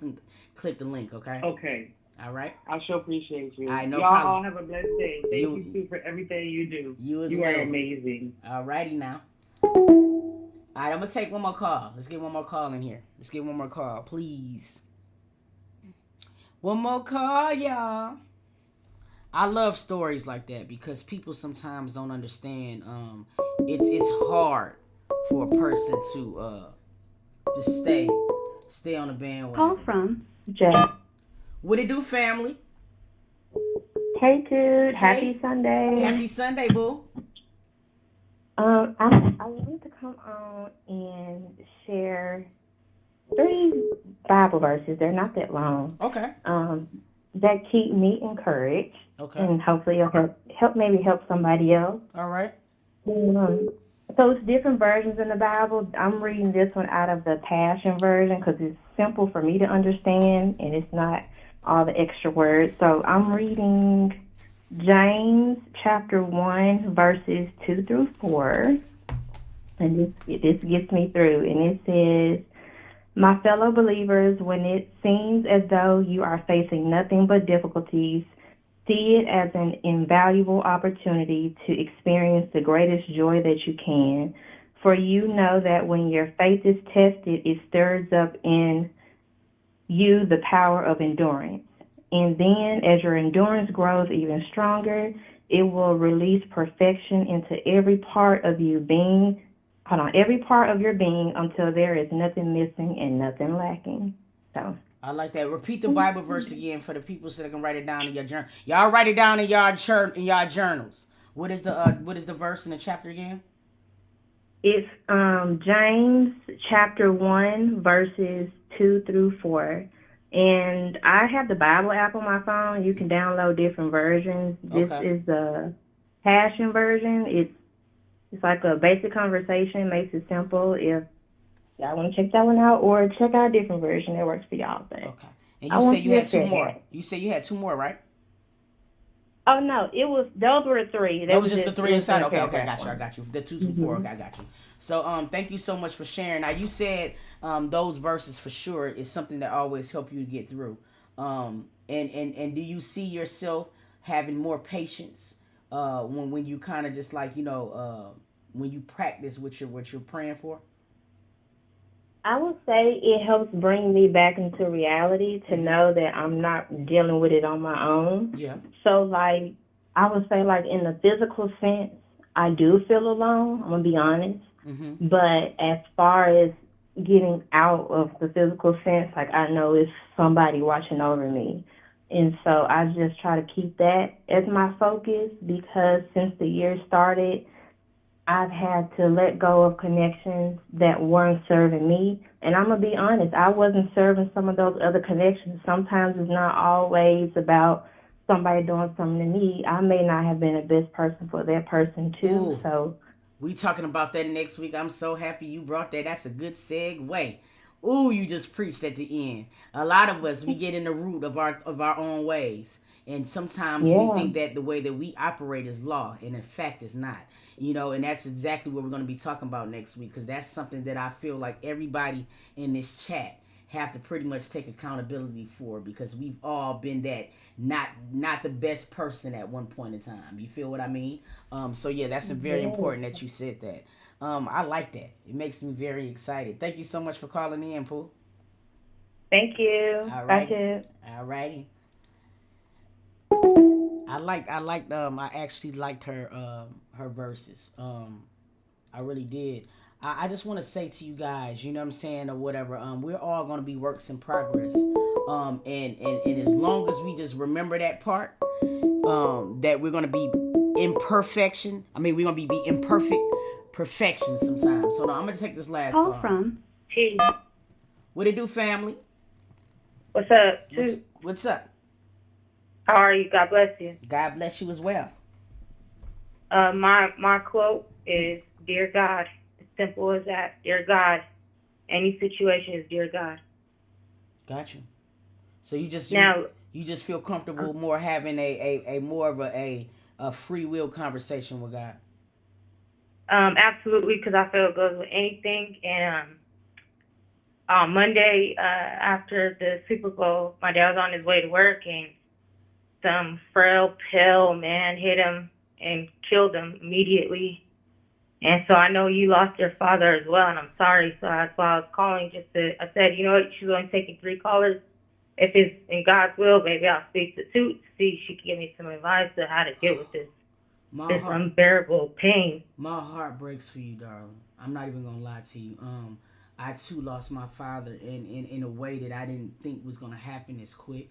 click the link. Okay. Okay, All right. I sure appreciate All you. right. No Y'all problem. all have a blessed day. Thank you You too for everything you do. you as You are well. amazing. Alrighty now. All right. I'm gonna take one more call. Let's get one more call in here. Let's get one more call, please. One more call, y'all. I love stories like that because people sometimes don't understand. It's hard for a person to just stay on the Call bandwagon. from Jay. What it do, family? Hey, dude. Hey, Happy Sunday. happy Sunday, boo. I wanted to come on and share three Bible verses. They're not that long. Okay, Um, that keep me encouraged, okay, and hopefully it'll help somebody else. all right. Um, so it's different versions in the Bible. I'm reading this one out of the Passion version because it's simple for me to understand and it's not all the extra words. So I'm reading James chapter 1 verses 2 through 4, and this gets me through. And it says, "My fellow believers, when it seems as though you are facing nothing but difficulties, see it as an invaluable opportunity to experience the greatest joy that you can. For you know that when your faith is tested, it stirs up in you the power of endurance. And then, as your endurance grows even stronger, it will release perfection into every part of your being until there is nothing missing and nothing lacking." So, I like that. Repeat the Bible verse again for the people so they can write it down in your journal. Y'all write it down in y'all journals. What is the verse in the chapter again? it's James chapter 1, verses 2 through 4. And I have the Bible app on my phone. You can download different versions. This Okay. is the Passion version. It's like a basic conversation, makes it simple. If y'all want to check that one out, or check out a different version that works for y'all. But Okay. And I you say want you you had to two share more. that. You say you had two more, right? Oh no, those were the three. That was just the It three was in inside. a Okay, okay, I paragraph got you. I one. got you. The two, two, four. Hmm. Okay, I got you. So, thank you so much for sharing. Now, you said those verses for sure is something that always help you to get through. And do you see yourself having more patience when you kind of just like when you practice what you're praying for? I would say it helps bring me back into reality to Mm-hmm. know that I'm not dealing with it on my own. Yeah. So, like, I would say, like, in the physical sense, I do feel alone. I'm gonna be honest. Mm-hmm. But as far as getting out of the physical sense, like, I know it's somebody watching over me. And so I just try to keep that as my focus because since the year started, I've had to let go of connections that weren't serving me. And I'm going to be honest, I wasn't serving some of those other connections. Sometimes it's not always about somebody doing something to me. I may not have been the best person for that person too. Ooh, So, we talking about that next week. I'm so happy you brought that. That's a good segue. Ooh, you just preached at the end. A lot of us, we get in the root of our own ways, and sometimes we yeah, think that the way that we operate is law, and in fact, it's not. And that's exactly what we're going to be talking about next week, because that's something that I feel like everybody in this chat have to pretty much take accountability for, because we've all been that not the best person at one point in time. You feel what I mean? So yeah, that's very yeah. important that you said that. I like that. It makes me very excited. Thank you so much for calling in, Pooh. Thank you. All Bye, righty. Tiff. All righty. I actually liked her verses. I really did. I just want to say to you guys, you know what I'm saying, or whatever, we're all going to be works in progress. And as long as we just remember that part, that we're going to be imperfection. I mean, we're going to be imperfect perfection sometimes. Hold on, I'm going to take this last Call call. from Hey, What it do, family? what's up? What's up? How are you? God bless you. God bless you as well. My quote is, "Dear God." As simple as that. Dear God. Any situation is dear God. Got you. So Now, you just feel comfortable more having a more of a free will conversation with God. absolutely, because I feel it goes with anything. And on Monday, after the Super Bowl, my dad was on his way to work, and some frail, pale man hit him and killed him immediately. And so I know you lost your father as well, and I'm sorry. So that's why I was calling I said, you know what, she's only taking 3 callers. If it's in God's will, maybe I'll speak to Toot to see if she can give me some advice on how to deal with My this heart unbearable pain. my heart breaks for you, darling. I'm not even gonna lie to you. I too lost my father in a way that I didn't think was gonna happen as quick.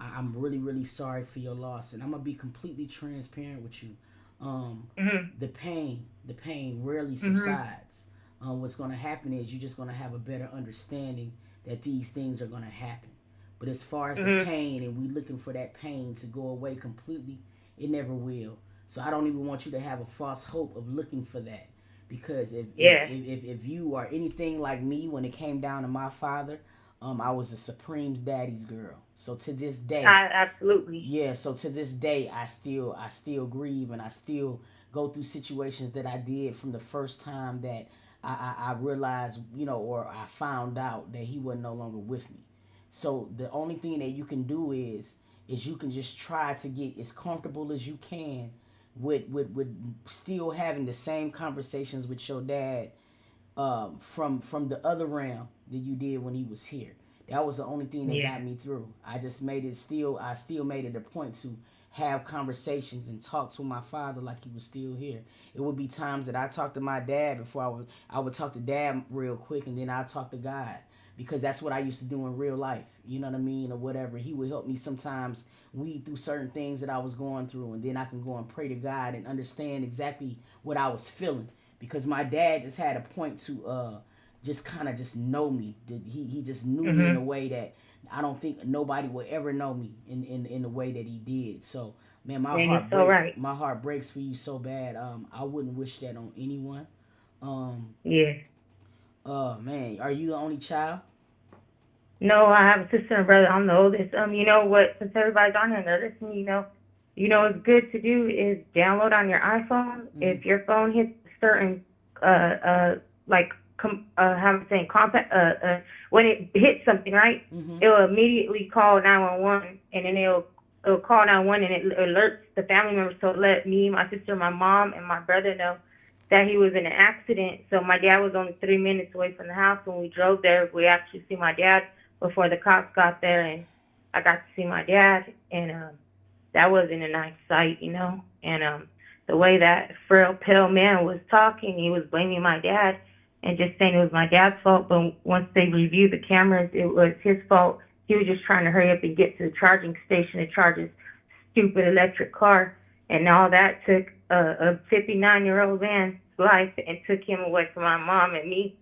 I'm really, really sorry for your loss, and I'm gonna be completely transparent with you. Mhm. The pain rarely Mhm. subsides. What's gonna happen is you're just gonna have a better understanding that these things are gonna happen. But as far as the Mhm. pain, and we looking for that pain to go away completely, it never will. So I don't even want you to have a false hope of looking for that, because Yeah. if you are anything like me, when it came down to my father, I was a Supreme's daddy's girl. So to this day, Absolutely. yeah. So to this day, I still grieve, and I still go through situations that I did from the first time that I realized, or I found out that he was no longer with me. So the only thing that you can do is you can just try to get as comfortable as you can with still having the same conversations with your dad, from the other realm that you did when he was here. That was the only thing that Yeah. got me through. I still made it a point to have conversations and talks with my father like he was still here. It would be times that I talked to my dad before I would talk to dad real quick, and then I talk to God, because that's what I used to do in real life. You know what I mean, or whatever. He would help me sometimes weed through certain things that I was going through, and then I can go and pray to God and understand exactly what I was feeling, because my dad just had a point to just kind of just know me. He just knew me in a Mhm. way that I don't think nobody would ever know me in the way that he did. So man, And you're so right. my heart breaks for you so bad. I wouldn't wish that on anyone. Um, Yeah. man, are you the only child? No, I have a sister and a brother. I'm the oldest. You know what? Since everybody's on here and they're listening, what's good to do is download on your iPhone. Mm-hmm. If your phone hits certain, like, how I'm saying, compact, when it hits something, right? Mm-hmm. It'll immediately call 911, and then it'll call 911, and it alerts the family members to let me, my sister, my mom, and my brother know that he was in an accident. So my dad was only 3 minutes away from the house. When we drove there, we actually see my dad before the cops got there, and I got to see my dad, and that wasn't a nice sight. And the way that frail, pale man was talking, he was blaming my dad and just saying it was my dad's fault. But once they reviewed the cameras, it was his fault. he was just trying to hurry up and get to the charging station to charge his stupid electric car. And all that took a 59-year-old man's life and took him away from my mom and me.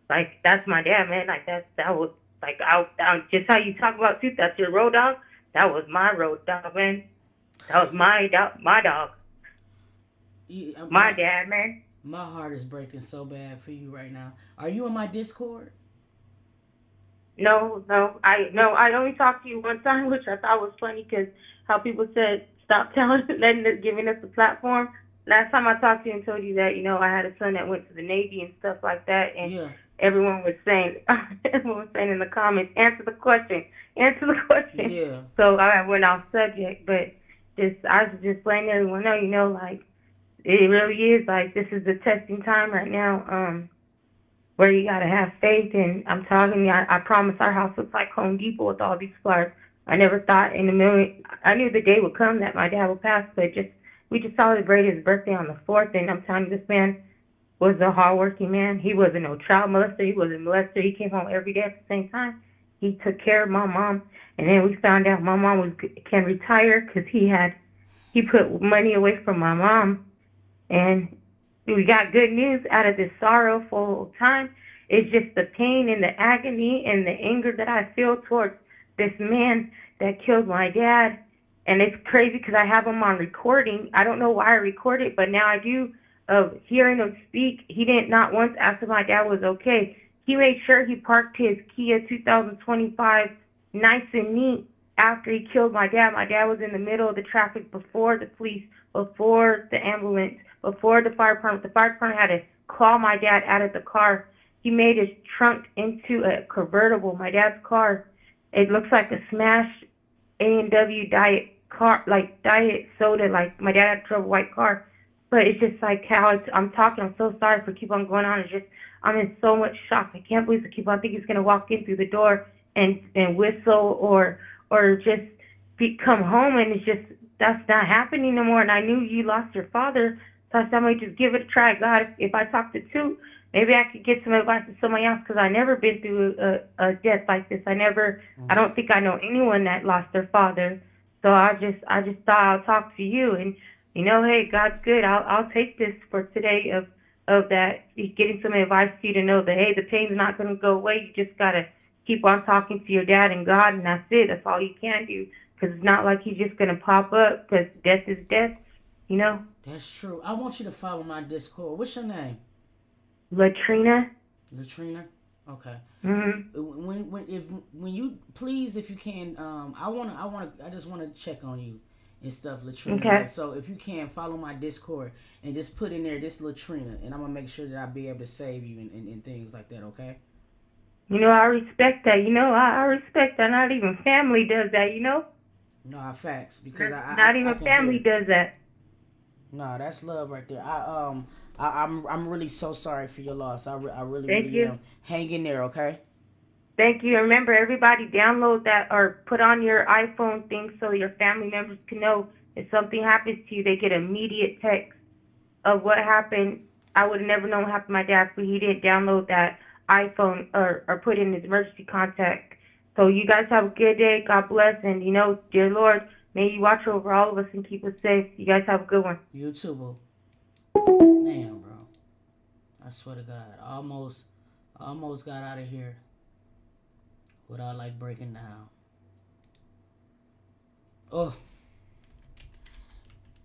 Like, that's my dad, man. Like, that was, like, I just how you talk about too, that's your road dog. That was my road dog, man. That was my dog. My dad, man. My heart is breaking so bad for you right now. Are you in my Discord? No. I only talked to you one time, which I thought was funny because how people said stop giving us the platform. Last time I talked to you and told you that, I had a son that went to the Navy and stuff like that, and everyone was saying in the comments, answer the question. Yeah. So I went off subject, but I was just letting everyone know, like, it really is, like, this is the testing time right now, where you gotta have faith. And I'm talking, I promise our house looks like Home Depot with all these flowers. I never thought in a million, I knew the day would come that my dad would pass, but we just celebrated his birthday on the 4th, and I'm telling you, this man was a hardworking man. He wasn't no child molester. He wasn't a molester. He came home every day at the same time. He took care of my mom, and then we found out my mom can retire because he put money away from my mom. And we got good news out of this sorrowful time. It's just the pain and the agony and the anger that I feel towards this man that killed my dad. And it's crazy because I have him on recording. I don't know why I recorded, but now I do, of hearing him speak. He didn't not once ask if my dad was okay. He made sure he parked his Kia 2025 nice and neat after he killed my dad. My dad was in the middle of the traffic before the police, before the ambulance, before the fire department. The fire department had to claw my dad out of the car. He made his trunk into a convertible. My dad's car, it looks like a smashed A&W diet car, like diet soda. Like, my dad drove a white car. But it's just like how I'm talking. I'm so sorry for keep on going on. It's just, I'm in so much shock. I can't believe I keep on thinking he's going to walk in through the door and whistle or just come home. And it's just, that's not happening no more. And I knew you lost your father. So I said, I'm going to just give it a try. God, if I talk to two, maybe I could get some advice to somebody else, because I never been through a death like this. I don't think I know anyone that lost their father. So I just thought I'll talk to you. And, hey, God's good. I'll take this for today of that, getting some advice to you to know that, hey, the pain's not going to go away. You just got to keep on talking to your dad and God, and that's it. That's all you can do, because it's not like he's just going to pop up, because death is death, That's true. I want you to follow my Discord. What's your name? Latrina. Latrina? Okay. Mm-hmm. When you please, if you can, I just want to check on you and stuff, Latrina. Okay. Like, so if you can, follow my Discord and just put in there this Latrina, and I'm gonna make sure that I'll be able to save you and things like that. Okay. I respect that. I respect that. Not even family does that. No, facts, because not even family does that. No, that's love right there. I'm really so sorry for your loss. I really Thank you. am. Hang in there, okay? Thank you. Remember, everybody, download that or put on your iPhone thing so your family members can know if something happens to you, they get immediate text of what happened. I would have never known what happened to my dad if he didn't download that iPhone or put in his emergency contact. So you guys have a good day. God bless. And, dear Lord, may you watch over all of us and keep us safe. You guys have a good one. You too, boo. Damn, bro. I swear to God. Almost got out of here without, like, breaking down. Oh.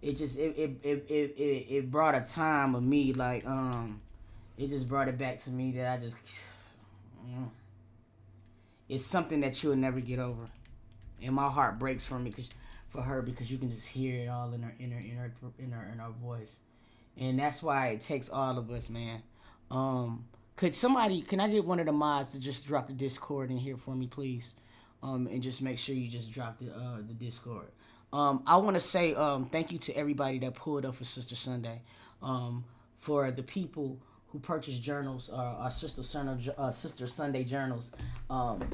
It brought a time of me, like, it just brought it back to me that I just, it's something that you'll never get over. And my heart breaks for her because you can just hear it all in her voice. And that's why it takes all of us, man. Can I get one of the mods to just drop the Discord in here for me, please? And just make sure you just drop the Discord. I want to say thank you to everybody that pulled up for Sister Sunday. For the people who purchased journals, our Sister Sunday journals.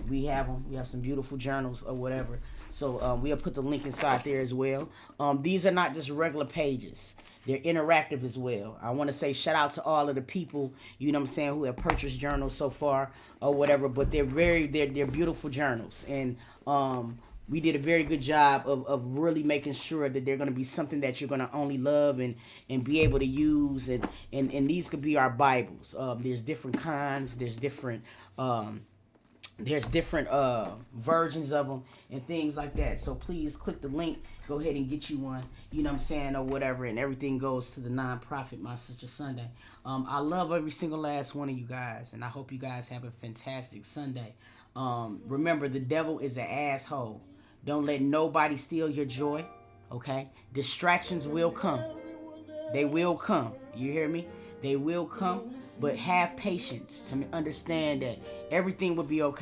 We have them. We have some beautiful journals or whatever. So we'll put the link inside there as well. These are not just regular pages. They're interactive as well. I want to say shout out to all of the people, you know what I'm saying, who have purchased journals so far or whatever, but they're beautiful journals. And we did a very good job of really making sure that they're going to be something that you're going to only love and be able to use. And these could be our Bibles. There's different kinds. There's different versions of them and things like that. So please click the link. Go ahead and get you one, you know what I'm saying, or whatever. And everything goes to the nonprofit, My Sister Sunday. I love every single last one of you guys. And I hope you guys have a fantastic Sunday. Remember, the devil is an asshole. Don't let nobody steal your joy, okay? Distractions will come. They will come. You hear me? They will come. But have patience to understand that everything will be okay.